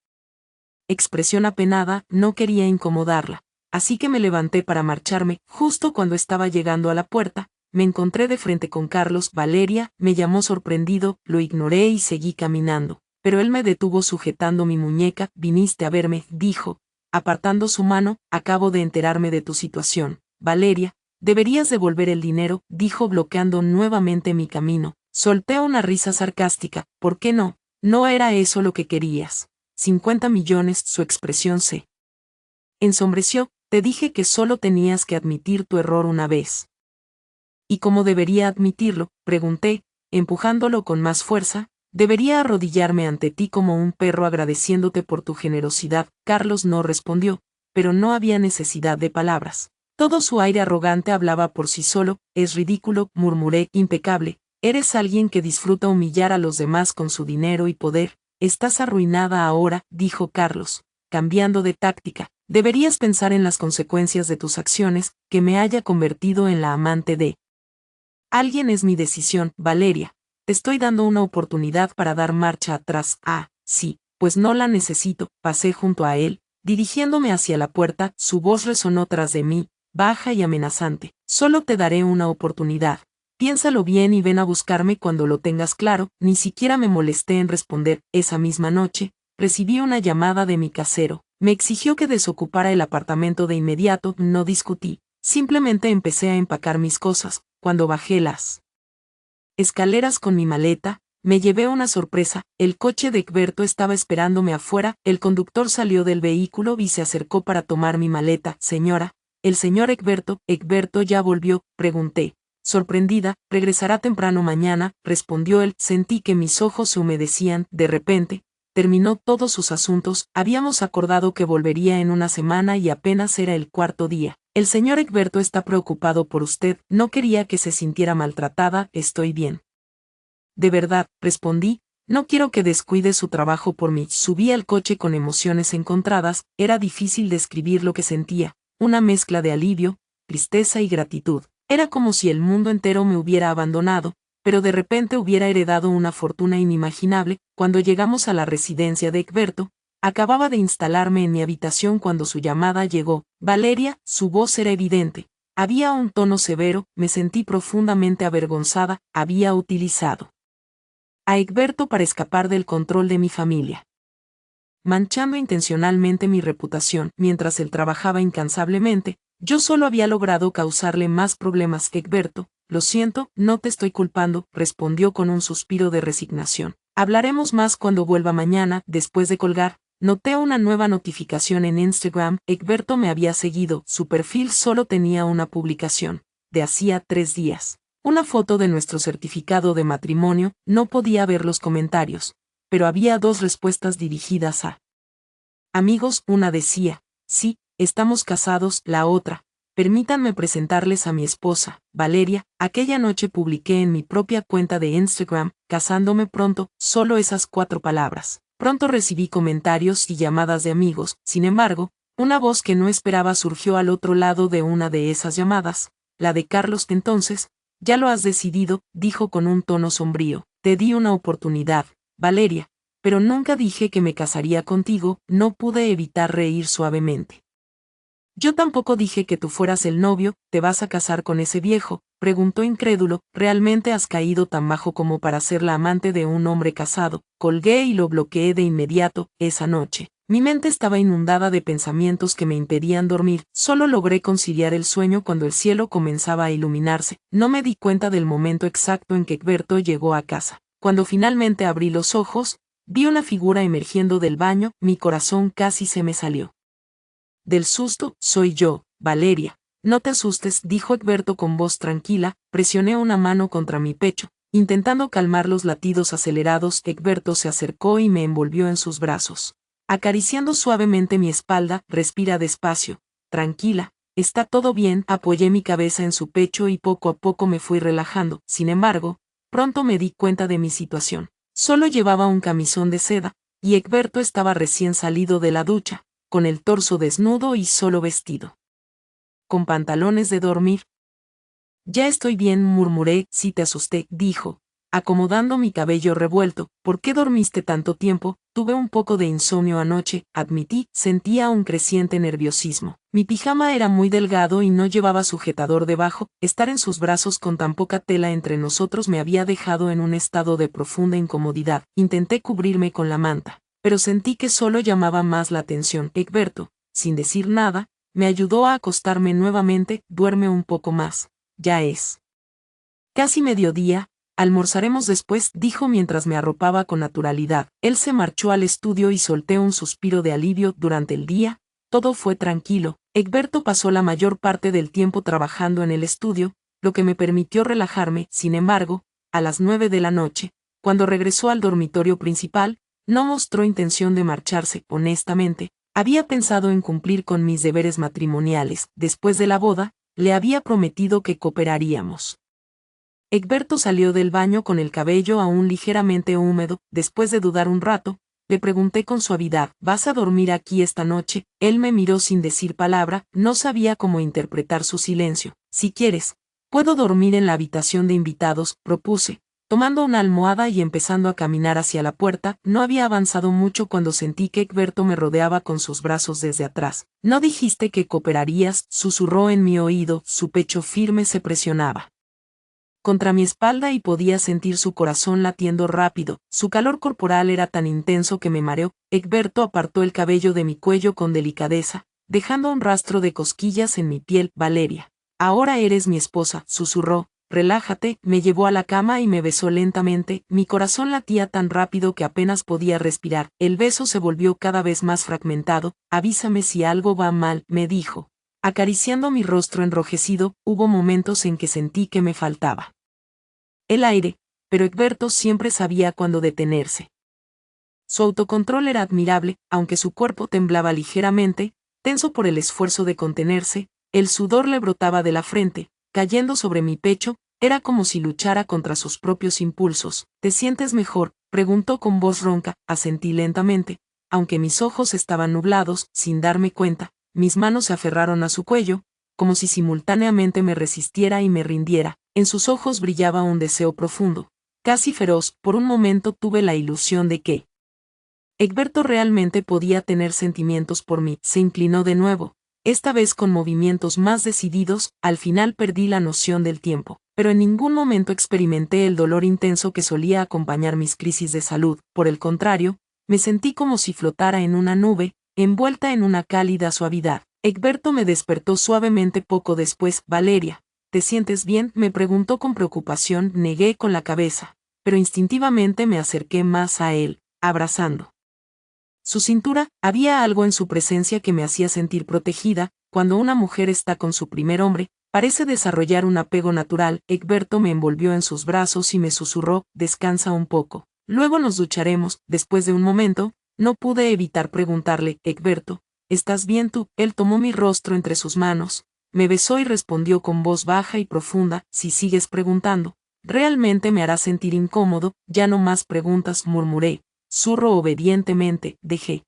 expresión apenada. No quería incomodarla, así que me levanté para marcharme. Justo cuando estaba llegando a la puerta, me encontré de frente con Carlos. Valeria, me llamó sorprendido, lo ignoré y seguí caminando, pero él me detuvo sujetando mi muñeca. Viniste a verme, dijo, apartando su mano. Acabo de enterarme de tu situación, Valeria, deberías devolver el dinero, dijo bloqueando nuevamente mi camino. Solté una risa sarcástica. ¿Por qué no? No era eso lo que querías. 50 millones, su expresión se ensombreció. Te dije que solo tenías que admitir tu error una vez. ¿Y cómo debería admitirlo?, pregunté, empujándolo con más fuerza. Debería arrodillarme ante ti como un perro agradeciéndote por tu generosidad. Carlos no respondió, pero no había necesidad de palabras. Todo su aire arrogante hablaba por sí solo. Es ridículo, murmuré. Impecable, eres alguien que disfruta humillar a los demás con su dinero y poder. Estás arruinada ahora, dijo Carlos, cambiando de táctica. Deberías pensar en las consecuencias de tus acciones. Que me haya convertido en la amante de alguien es mi decisión, Valeria. Te estoy dando una oportunidad para dar marcha atrás. Ah, sí, pues no la necesito. Pasé junto a él, dirigiéndome hacia la puerta. Su voz resonó tras de mí, baja y amenazante. Solo te daré una oportunidad. Piénsalo bien y ven a buscarme cuando lo tengas claro. Ni siquiera me molesté en responder. Esa misma noche, recibí una llamada de mi casero. Me exigió que desocupara el apartamento de inmediato. No discutí, simplemente empecé a empacar mis cosas. Cuando bajé las escaleras con mi maleta, me llevé una sorpresa. El coche de Egberto estaba esperándome afuera. El conductor salió del vehículo y se acercó para tomar mi maleta. Señora, el señor Egberto. ¿Egberto ya volvió?, pregunté, sorprendida. Regresará temprano mañana, respondió él. Sentí que mis ojos se humedecían. De repente, terminó todos sus asuntos. Habíamos acordado que volvería en una semana y apenas era el 4.º día. El señor Egberto está preocupado por usted. No quería que se sintiera maltratada. Estoy bien. De verdad, respondí, no quiero que descuide su trabajo por mí. Subí al coche con emociones encontradas. Era difícil describir lo que sentía, una mezcla de alivio, tristeza y gratitud. Era como si el mundo entero me hubiera abandonado, pero de repente hubiera heredado una fortuna inimaginable. Cuando llegamos a la residencia de Egberto, acababa de instalarme en mi habitación cuando su llamada llegó. Valeria, su voz era evidente. Había un tono severo. Me sentí profundamente avergonzada. Había utilizado a Egberto para escapar del control de mi familia, manchando intencionalmente mi reputación. Mientras él trabajaba incansablemente, yo solo había logrado causarle más problemas que Egberto. Lo siento, no te estoy culpando, respondió con un suspiro de resignación. Hablaremos más cuando vuelva mañana. Después de colgar, noté una nueva notificación en Instagram. Egberto me había seguido. Su perfil solo tenía una publicación, de hacía 3 días. Una foto de nuestro certificado de matrimonio. No podía ver los comentarios, pero había 2 respuestas dirigidas a amigos. Una decía, sí, estamos casados. La otra, permítanme presentarles a mi esposa, Valeria. Aquella noche publiqué en mi propia cuenta de Instagram, casándome pronto, solo esas 4 palabras. Pronto recibí comentarios y llamadas de amigos. Sin embargo, una voz que no esperaba surgió al otro lado de una de esas llamadas, la de Carlos. Entonces, ya lo has decidido, dijo con un tono sombrío. Te di una oportunidad, Valeria, pero nunca dije que me casaría contigo. No pude evitar reír suavemente. Yo tampoco dije que tú fueras el novio. ¿Te vas a casar con ese viejo?, preguntó incrédulo. ¿Realmente has caído tan bajo como para ser la amante de un hombre casado? Colgué y lo bloqueé de inmediato. Esa noche, mi mente estaba inundada de pensamientos que me impedían dormir. Solo logré conciliar el sueño cuando el cielo comenzaba a iluminarse. No me di cuenta del momento exacto en que Egberto llegó a casa. Cuando finalmente abrí los ojos, vi una figura emergiendo del baño. Mi corazón casi se me salió del susto. Soy yo, Valeria. No te asustes, dijo Egberto con voz tranquila. Presioné una mano contra mi pecho, intentando calmar los latidos acelerados. Egberto se acercó y me envolvió en sus brazos, acariciando suavemente mi espalda. Respira despacio, tranquila, está todo bien. Apoyé mi cabeza en su pecho y poco a poco me fui relajando. Sin embargo, pronto me di cuenta de mi situación. Solo llevaba un camisón de seda, y Egberto estaba recién salido de la ducha, con el torso desnudo y solo vestido con pantalones de dormir. Ya estoy bien, murmuré. Sí, te asusté, dijo, acomodando mi cabello revuelto. ¿Por qué dormiste tanto tiempo? Tuve un poco de insomnio anoche, admití. Sentía un creciente nerviosismo. Mi pijama era muy delgado y no llevaba sujetador debajo. Estar en sus brazos con tan poca tela entre nosotros me había dejado en un estado de profunda incomodidad. Intenté cubrirme con la manta, pero sentí que solo llamaba más la atención. Egberto, sin decir nada, me ayudó a acostarme nuevamente. Duerme un poco más. Ya es casi mediodía, almorzaremos después, dijo mientras me arropaba con naturalidad. Él se marchó al estudio y solté un suspiro de alivio. Durante el día, todo fue tranquilo. Egberto pasó la mayor parte del tiempo trabajando en el estudio, lo que me permitió relajarme. Sin embargo, a las 9 de la noche, cuando regresó al dormitorio principal, no mostró intención de marcharse. Honestamente, había pensado en cumplir con mis deberes matrimoniales. Después de la boda, le había prometido que cooperaríamos. Egberto salió del baño con el cabello aún ligeramente húmedo. Después de dudar un rato, le pregunté con suavidad, ¿vas a dormir aquí esta noche? Él me miró sin decir palabra. No sabía cómo interpretar su silencio. Si quieres, puedo dormir en la habitación de invitados, propuse, tomando una almohada y empezando a caminar hacia la puerta. No había avanzado mucho cuando sentí que Egberto me rodeaba con sus brazos desde atrás. ¿No dijiste que cooperarías?, susurró en mi oído. Su pecho firme se presionaba contra mi espalda y podía sentir su corazón latiendo rápido. Su calor corporal era tan intenso que me mareó. Egberto apartó el cabello de mi cuello con delicadeza, dejando un rastro de cosquillas en mi piel. Valeria, ahora eres mi esposa, susurró. Relájate. Me llevó a la cama y me besó lentamente. Mi corazón latía tan rápido que apenas podía respirar. El beso se volvió cada vez más fragmentado. Avísame si algo va mal, me dijo, acariciando mi rostro enrojecido. Hubo momentos en que sentí que me faltaba el aire, pero Egberto siempre sabía cuándo detenerse. Su autocontrol era admirable, aunque su cuerpo temblaba ligeramente, tenso por el esfuerzo de contenerse. El sudor le brotaba de la frente, cayendo sobre mi pecho. Era como si luchara contra sus propios impulsos. ¿Te sientes mejor?, preguntó con voz ronca. Asentí lentamente, aunque mis ojos estaban nublados. Sin darme cuenta, mis manos se aferraron a su cuello, como si simultáneamente me resistiera y me rindiera. En sus ojos brillaba un deseo profundo, casi feroz. Por un momento tuve la ilusión de que Egberto realmente podía tener sentimientos por mí. Se inclinó de nuevo, esta vez con movimientos más decididos. Al final perdí la noción del tiempo, pero en ningún momento experimenté el dolor intenso que solía acompañar mis crisis de salud. Por el contrario, me sentí como si flotara en una nube, envuelta en una cálida suavidad. Egberto me despertó suavemente poco después. Valeria, ¿te sientes bien?, me preguntó con preocupación. Negué con la cabeza, pero instintivamente me acerqué más a él, abrazando su cintura. Había algo en su presencia que me hacía sentir protegida. Cuando una mujer está con su primer hombre, parece desarrollar un apego natural. Egberto me envolvió en sus brazos y me susurró: descansa un poco. Luego nos ducharemos. Después de un momento, no pude evitar preguntarle: Egberto, ¿estás bien tú? Él tomó mi rostro entre sus manos, me besó y respondió con voz baja y profunda: si sigues preguntando, realmente me hará sentir incómodo. Ya no más preguntas, murmuré. Zurro obedientemente. Dejé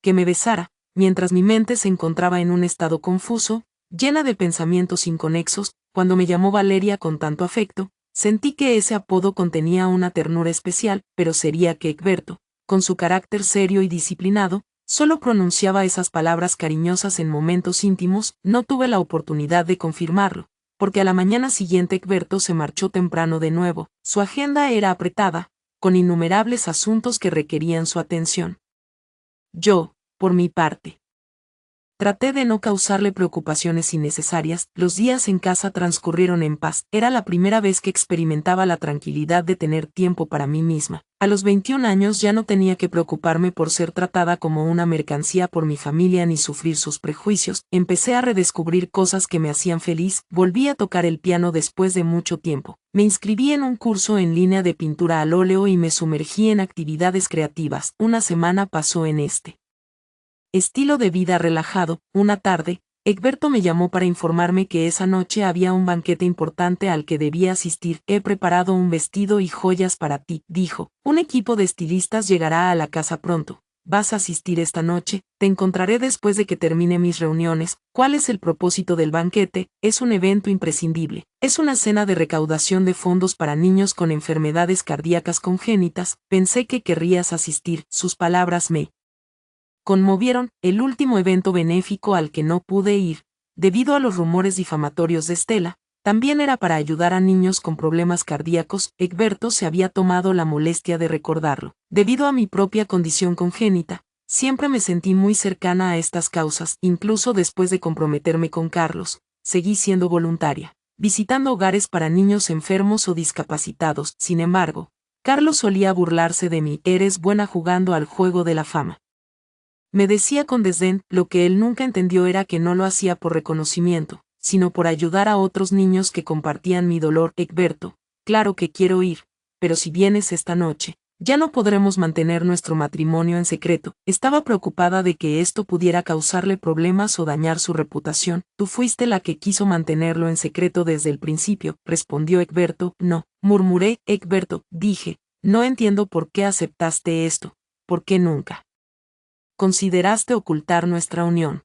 que me besara, mientras mi mente se encontraba en un estado confuso, llena de pensamientos inconexos. Cuando me llamó Valeria con tanto afecto, sentí que ese apodo contenía una ternura especial, pero sería que Egberto, con su carácter serio y disciplinado, solo pronunciaba esas palabras cariñosas en momentos íntimos. No tuve la oportunidad de confirmarlo, porque a la mañana siguiente Egberto se marchó temprano de nuevo. Su agenda era apretada, con innumerables asuntos que requerían su atención. Yo, por mi parte, traté de no causarle preocupaciones innecesarias. Los días en casa transcurrieron en paz. Era la primera vez que experimentaba la tranquilidad de tener tiempo para mí misma. A los 21 años ya no tenía que preocuparme por ser tratada como una mercancía por mi familia ni sufrir sus prejuicios. Empecé a redescubrir cosas que me hacían feliz. Volví a tocar el piano después de mucho tiempo. Me inscribí en un curso en línea de pintura al óleo y me sumergí en actividades creativas. Una semana pasó en este estilo de vida relajado. Una tarde, Egberto me llamó para informarme que esa noche había un banquete importante al que debía asistir. He preparado un vestido y joyas para ti, dijo. Un equipo de estilistas llegará a la casa pronto. ¿Vas a asistir esta noche? Te encontraré después de que termine mis reuniones. ¿Cuál es el propósito del banquete? Es un evento imprescindible. Es una cena de recaudación de fondos para niños con enfermedades cardíacas congénitas. Pensé que querrías asistir. Sus palabras me conmovieron. El último evento benéfico al que no pude ir, debido a los rumores difamatorios de Estela, también era para ayudar a niños con problemas cardíacos. Egberto se había tomado la molestia de recordarlo. Debido a mi propia condición congénita, siempre me sentí muy cercana a estas causas. Incluso después de comprometerme con Carlos, seguí siendo voluntaria, visitando hogares para niños enfermos o discapacitados. Sin embargo, Carlos solía burlarse de mí. Eres buena jugando al juego de la fama, me decía con desdén. Lo que él nunca entendió era que no lo hacía por reconocimiento, sino por ayudar a otros niños que compartían mi dolor. Egberto, claro que quiero ir, pero si vienes esta noche, ya no podremos mantener nuestro matrimonio en secreto. Estaba preocupada de que esto pudiera causarle problemas o dañar su reputación. Tú fuiste la que quiso mantenerlo en secreto desde el principio, respondió Egberto. No, murmuré. Egberto, dije, no entiendo por qué aceptaste esto. ¿Por qué nunca consideraste ocultar nuestra unión?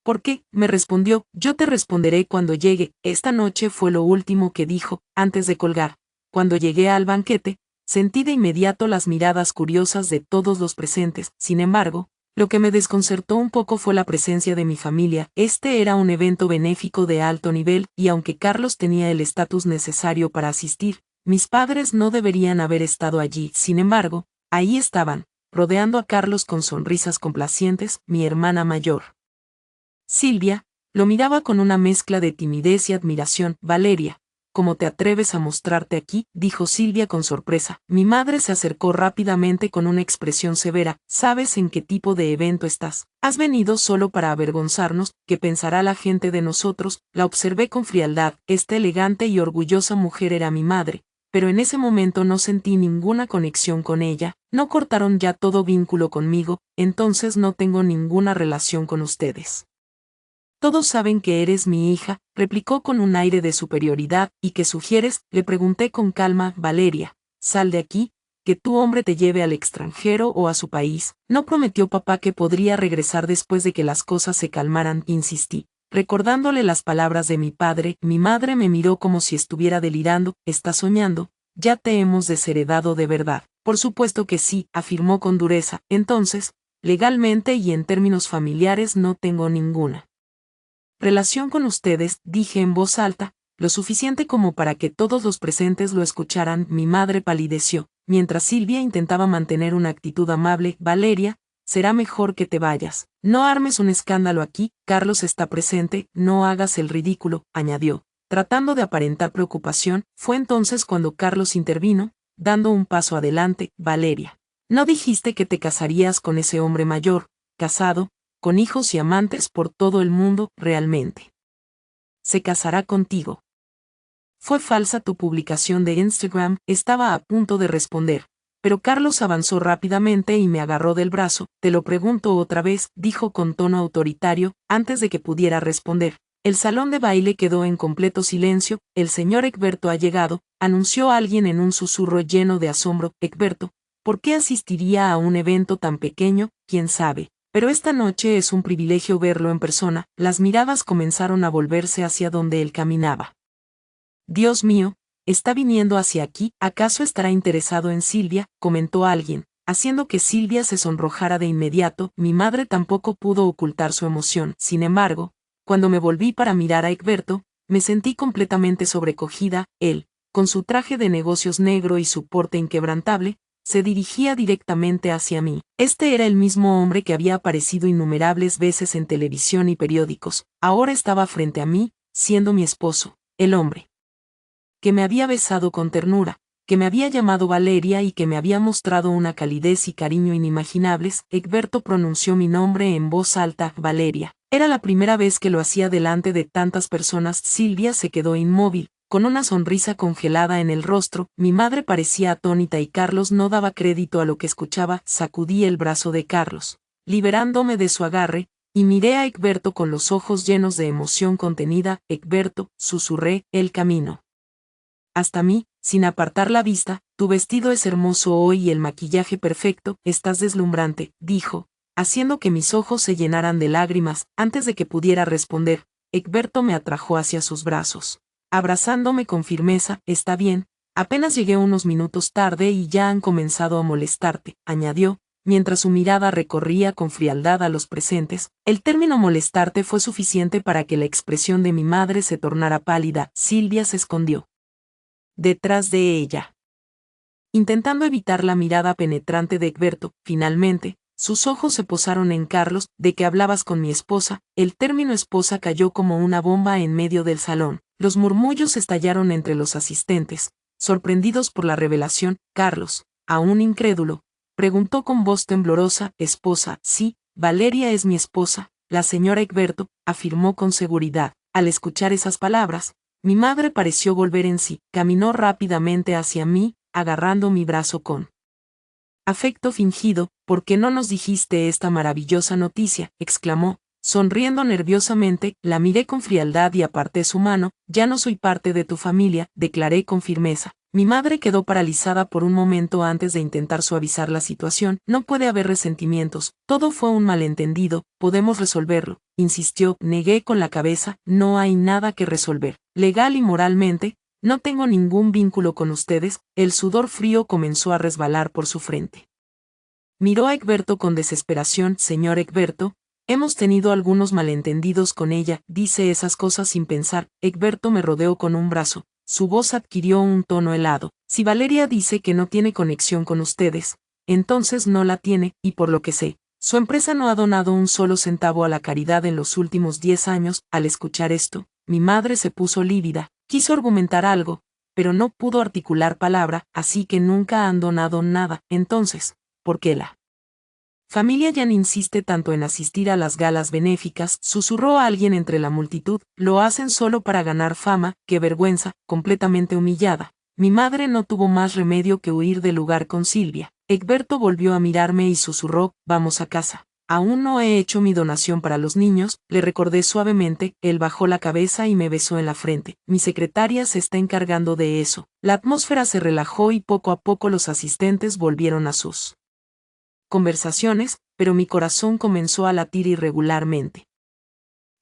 ¿Por qué? Me respondió. Yo te responderé cuando llegue. Esta noche, fue lo último que dijo, antes de colgar. Cuando llegué al banquete, sentí de inmediato las miradas curiosas de todos los presentes. Sin embargo, lo que me desconcertó un poco fue la presencia de mi familia. Este era un evento benéfico de alto nivel, y aunque Carlos tenía el estatus necesario para asistir, mis padres no deberían haber estado allí. Sin embargo, ahí estaban, rodeando a Carlos con sonrisas complacientes. Mi hermana mayor, Silvia, lo miraba con una mezcla de timidez y admiración. Valeria, ¿cómo te atreves a mostrarte aquí?, dijo Silvia con sorpresa. Mi madre se acercó rápidamente con una expresión severa. ¿Sabes en qué tipo de evento estás? ¿Has venido solo para avergonzarnos? ¿Qué pensará la gente de nosotros? La observé con frialdad. Esta elegante y orgullosa mujer era mi madre, pero en ese momento no sentí ninguna conexión con ella. ¿No cortaron ya todo vínculo conmigo? Entonces no tengo ninguna relación con ustedes. Todos saben que eres mi hija, replicó con un aire de superioridad. ¿Y qué sugieres?, le pregunté con calma. Valeria, sal de aquí, que tu hombre te lleve al extranjero o a su país. ¿No prometió papá que podría regresar después de que las cosas se calmaran?, insistí, recordándole las palabras de mi padre. Mi madre me miró como si estuviera delirando. ¿Estás soñando? Ya te hemos desheredado de verdad. Por supuesto que sí, afirmó con dureza. Entonces, legalmente y en términos familiares no tengo ninguna relación con ustedes, dije en voz alta, lo suficiente como para que todos los presentes lo escucharan. Mi madre palideció, mientras Silvia intentaba mantener una actitud amable. Valeria, será mejor que te vayas. No armes un escándalo aquí, Carlos está presente. No hagas el ridículo, añadió, tratando de aparentar preocupación. Fue entonces cuando Carlos intervino, dando un paso adelante. Valeria, ¿no dijiste que te casarías con ese hombre mayor, casado, con hijos y amantes por todo el mundo? ¿Realmente se casará contigo? Fue falsa tu publicación de Instagram. Estaba a punto de responder, pero Carlos avanzó rápidamente y me agarró del brazo. Te lo pregunto otra vez, dijo con tono autoritario, antes de que pudiera responder. El salón de baile quedó en completo silencio. El señor Egberto ha llegado, anunció alguien en un susurro lleno de asombro. Egberto, ¿por qué asistiría a un evento tan pequeño? ¿Quién sabe? Pero esta noche es un privilegio verlo en persona. Las miradas comenzaron a volverse hacia donde él caminaba. Dios mío, está viniendo hacia aquí. ¿Acaso estará interesado en Silvia?, comentó alguien, haciendo que Silvia se sonrojara de inmediato. Mi madre tampoco pudo ocultar su emoción. Sin embargo, cuando me volví para mirar a Egberto, me sentí completamente sobrecogida. Él, con su traje de negocios negro y su porte inquebrantable, se dirigía directamente hacia mí. Este era el mismo hombre que había aparecido innumerables veces en televisión y periódicos. Ahora estaba frente a mí, siendo mi esposo, el hombre que me había besado con ternura, que me había llamado Valeria y que me había mostrado una calidez y cariño inimaginables. Egberto pronunció mi nombre en voz alta. Valeria. Era la primera vez que lo hacía delante de tantas personas. Silvia se quedó inmóvil, con una sonrisa congelada en el rostro. Mi madre parecía atónita y Carlos no daba crédito a lo que escuchaba. Sacudí el brazo de Carlos, liberándome de su agarre, y miré a Egberto con los ojos llenos de emoción contenida. Egberto, susurré, el camino hasta mí, sin apartar la vista. Tu vestido es hermoso hoy y el maquillaje perfecto. Estás deslumbrante, dijo, haciendo que mis ojos se llenaran de lágrimas. Antes de que pudiera responder, Egberto me atrajo hacia sus brazos, abrazándome con firmeza. Está bien, apenas llegué unos minutos tarde y ya han comenzado a molestarte, añadió, mientras su mirada recorría con frialdad a los presentes. El término molestarte fue suficiente para que la expresión de mi madre se tornara pálida. Silvia se escondió detrás de ella, intentando evitar la mirada penetrante de Egberto. Finalmente, sus ojos se posaron en Carlos. ¿De qué hablabas con mi esposa? El término esposa cayó como una bomba en medio del salón. Los murmullos estallaron entre los asistentes, sorprendidos por la revelación. Carlos, aún incrédulo, preguntó con voz temblorosa. ¿Esposa? Sí, Valeria es mi esposa, la señora Egberto, afirmó con seguridad. Al escuchar esas palabras, mi madre pareció volver en sí. Caminó rápidamente hacia mí, agarrando mi brazo con afecto fingido. ¿Por qué no nos dijiste esta maravillosa noticia?, exclamó, sonriendo nerviosamente. La miré con frialdad y aparté su mano. Ya no soy parte de tu familia, declaré con firmeza. Mi madre quedó paralizada por un momento antes de intentar suavizar la situación. No puede haber resentimientos, todo fue un malentendido, podemos resolverlo, insistió. Negué con la cabeza. No hay nada que resolver. Legal y moralmente, no tengo ningún vínculo con ustedes. El sudor frío comenzó a resbalar por su frente. Miró a Egberto con desesperación. Señor Egberto, hemos tenido algunos malentendidos con ella. Dice esas cosas sin pensar. Egberto me rodeó con un brazo. Su voz adquirió un tono helado. Si Valeria dice que no tiene conexión con ustedes, entonces no la tiene, y por lo que sé, su empresa no ha donado un solo centavo a la caridad en los últimos 10 años. Al escuchar esto, mi madre se puso lívida. Quiso argumentar algo, pero no pudo articular palabra. Así que nunca han donado nada. Entonces, ¿por qué la familia Yan insiste tanto en asistir a las galas benéficas? Susurró a alguien entre la multitud. Lo hacen solo para ganar fama. ¡Qué vergüenza! Completamente humillada, mi madre no tuvo más remedio que huir del lugar con Silvia. Egberto volvió a mirarme y susurró, vamos a casa. Aún no he hecho mi donación para los niños, le recordé suavemente. Él bajó la cabeza y me besó en la frente. Mi secretaria se está encargando de eso. La atmósfera se relajó y poco a poco los asistentes volvieron a sus conversaciones, pero mi corazón comenzó a latir irregularmente.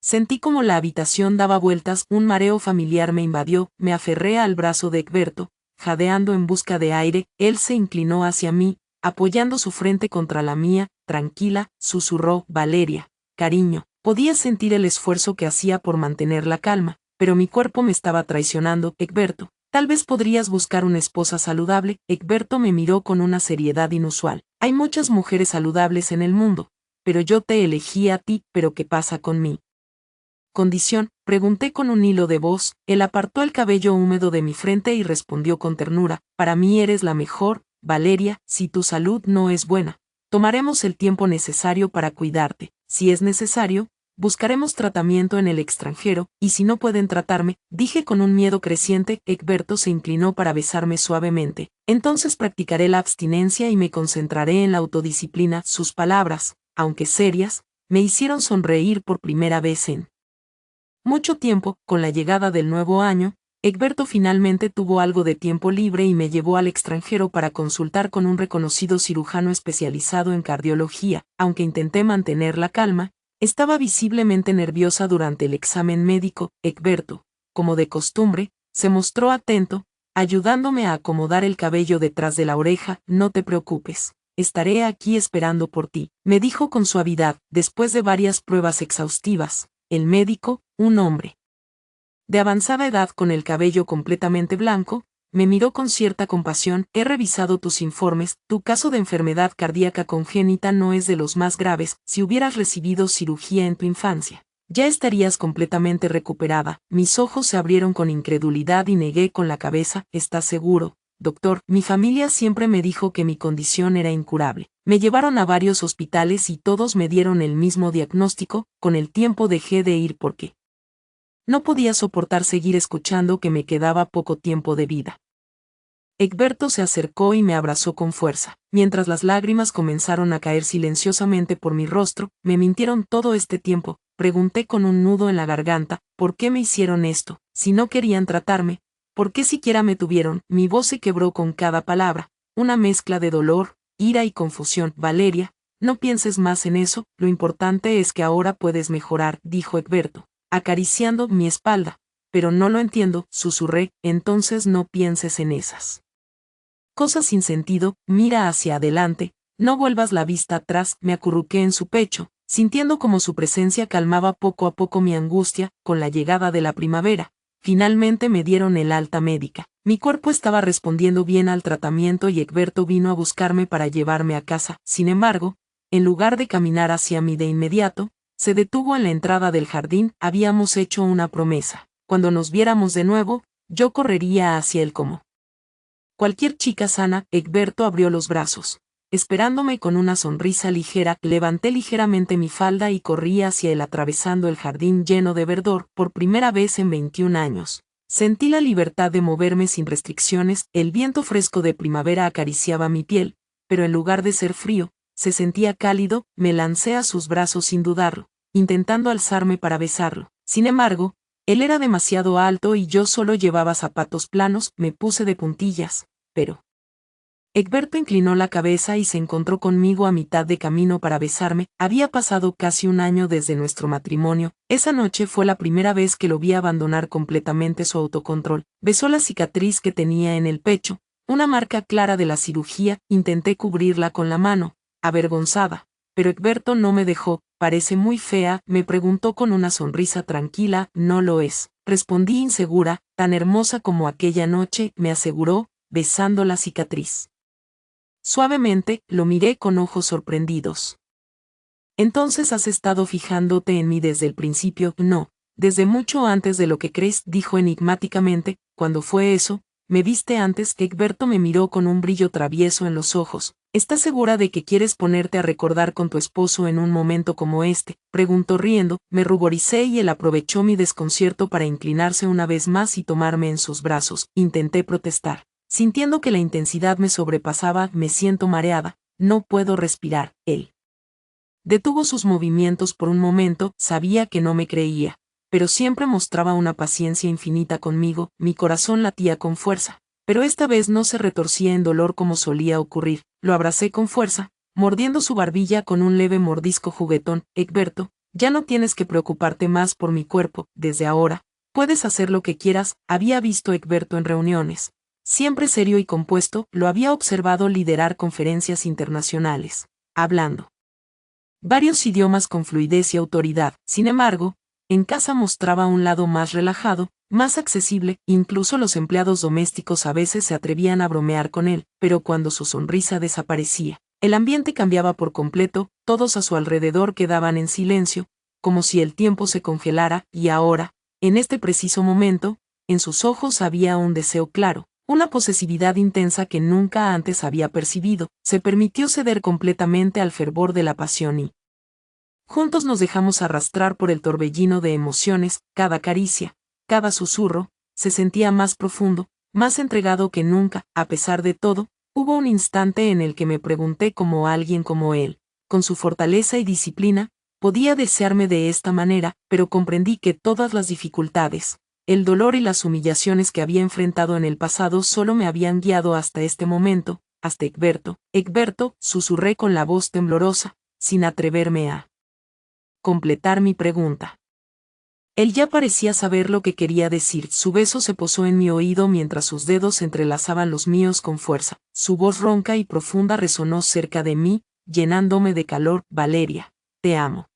Sentí como la habitación daba vueltas. Un mareo familiar me invadió. Me aferré al brazo de Egberto, jadeando en busca de aire. Él se inclinó hacia mí, apoyando su frente contra la mía. Tranquila, susurró. Valeria, cariño. Podía sentir el esfuerzo que hacía por mantener la calma, pero mi cuerpo me estaba traicionando. Egberto, tal vez podrías buscar una esposa saludable. Egberto me miró con una seriedad inusual. Hay muchas mujeres saludables en el mundo, pero yo te elegí a ti. ¿Pero qué pasa con mí? condición? Pregunté con un hilo de voz. Él apartó el cabello húmedo de mi frente y respondió con ternura: para mí eres la mejor, Valeria. Si tu salud no es buena, tomaremos el tiempo necesario para cuidarte. Si es necesario, buscaremos tratamiento en el extranjero, y si no pueden tratarme, dije con un miedo creciente. Egberto se inclinó para besarme suavemente. Entonces practicaré la abstinencia y me concentraré en la autodisciplina. Sus palabras, aunque serias, me hicieron sonreír por primera vez en mucho tiempo. Con la llegada del nuevo año, Egberto finalmente tuvo algo de tiempo libre y me llevó al extranjero para consultar con un reconocido cirujano especializado en cardiología. Aunque intenté mantener la calma, estaba visiblemente nerviosa durante el examen médico. Egberto, como de costumbre, se mostró atento, ayudándome a acomodar el cabello detrás de la oreja. No te preocupes, estaré aquí esperando por ti, me dijo con suavidad. Después de varias pruebas exhaustivas, el médico, un hombre de avanzada edad con el cabello completamente blanco, me miró con cierta compasión. He revisado tus informes, tu caso de enfermedad cardíaca congénita no es de los más graves. Si hubieras recibido cirugía en tu infancia, ya estarías completamente recuperada. Mis ojos se abrieron con incredulidad y negué con la cabeza. ¿Estás seguro, doctor? Mi familia siempre me dijo que mi condición era incurable. Me llevaron a varios hospitales y todos me dieron el mismo diagnóstico. Con el tiempo dejé de ir porque no podía soportar seguir escuchando que me quedaba poco tiempo de vida. Egberto se acercó y me abrazó con fuerza. Mientras las lágrimas comenzaron a caer silenciosamente por mi rostro. ¿Me mintieron todo este tiempo?, pregunté con un nudo en la garganta. ¿Por qué me hicieron esto? Si no querían tratarme, ¿por qué siquiera me tuvieron? Mi voz se quebró con cada palabra, una mezcla de dolor, ira y confusión. Valeria, no pienses más en eso, lo importante es que ahora puedes mejorar, dijo Egberto, acariciando mi espalda. Pero no lo entiendo, susurré. Entonces no pienses en esas cosas sin sentido, mira hacia adelante, no vuelvas la vista atrás. Me acurruqué en su pecho, sintiendo como su presencia calmaba poco a poco mi angustia. Con la llegada de la primavera, finalmente me dieron el alta médica. Mi cuerpo estaba respondiendo bien al tratamiento y Egberto vino a buscarme para llevarme a casa. Sin embargo, en lugar de caminar hacia mí de inmediato, se detuvo en la entrada del jardín. Habíamos hecho una promesa. Cuando nos viéramos de nuevo, yo correría hacia él como cualquier chica sana. Egberto abrió los brazos, esperándome con una sonrisa ligera. Levanté ligeramente mi falda y corrí hacia él atravesando el jardín lleno de verdor. Por primera vez en 21 años, sentí la libertad de moverme sin restricciones. El viento fresco de primavera acariciaba mi piel, pero en lugar de ser frío, se sentía cálido. Me lancé a sus brazos sin dudarlo, intentando alzarme para besarlo. Sin embargo, él era demasiado alto y yo solo llevaba zapatos planos. Me puse de puntillas, pero Egberto inclinó la cabeza y se encontró conmigo a mitad de camino para besarme. Había pasado casi un año desde nuestro matrimonio. Esa noche fue la primera vez que lo vi abandonar completamente su autocontrol. Besó la cicatriz que tenía en el pecho, una marca clara de la cirugía. Intenté cubrirla con la mano, avergonzada, pero Egberto no me dejó. ¿Parece muy fea?, me preguntó con una sonrisa tranquila. No lo es, respondí insegura. Tan hermosa como aquella noche, me aseguró, besando la cicatriz. Suavemente, lo miré con ojos sorprendidos. ¿Entonces has estado fijándote en mí desde el principio? No, desde mucho antes de lo que crees, dijo enigmáticamente. ¿Cuándo fue eso? ¿Me viste antes? Egberto me miró con un brillo travieso en los ojos. ¿Estás segura de que quieres ponerte a recordar con tu esposo en un momento como este?, preguntó riendo. Me ruboricé y él aprovechó mi desconcierto para inclinarse una vez más y tomarme en sus brazos. Intenté protestar, sintiendo que la intensidad me sobrepasaba. Me siento mareada, no puedo respirar. Él detuvo sus movimientos por un momento. Sabía que no me creía, pero siempre mostraba una paciencia infinita conmigo. Mi corazón latía con fuerza, pero esta vez no se retorcía en dolor como solía ocurrir. Lo abracé con fuerza, mordiendo su barbilla con un leve mordisco juguetón. Egberto, ya no tienes que preocuparte más por mi cuerpo. Desde ahora, puedes hacer lo que quieras. Había visto a Egberto en reuniones, siempre serio y compuesto. Lo había observado liderar conferencias internacionales, hablando varios idiomas con fluidez y autoridad. Sin embargo, en casa mostraba un lado más relajado, más accesible. Incluso los empleados domésticos a veces se atrevían a bromear con él, pero cuando su sonrisa desaparecía, el ambiente cambiaba por completo. Todos a su alrededor quedaban en silencio, como si el tiempo se congelara, y ahora, en este preciso momento, en sus ojos había un deseo claro, una posesividad intensa que nunca antes había percibido. Se permitió ceder completamente al fervor de la pasión y juntos nos dejamos arrastrar por el torbellino de emociones. Cada caricia, cada susurro, se sentía más profundo, más entregado que nunca. A pesar de todo, hubo un instante en el que me pregunté cómo alguien como él, con su fortaleza y disciplina, podía desearme de esta manera, pero comprendí que todas las dificultades, el dolor y las humillaciones que había enfrentado en el pasado solo me habían guiado hasta este momento, hasta Egberto. Egberto, susurré con la voz temblorosa, sin atreverme a completar mi pregunta. Él ya parecía saber lo que quería decir. Su beso se posó en mi oído mientras sus dedos entrelazaban los míos con fuerza. Su voz ronca y profunda resonó cerca de mí, llenándome de calor. Valeria, te amo.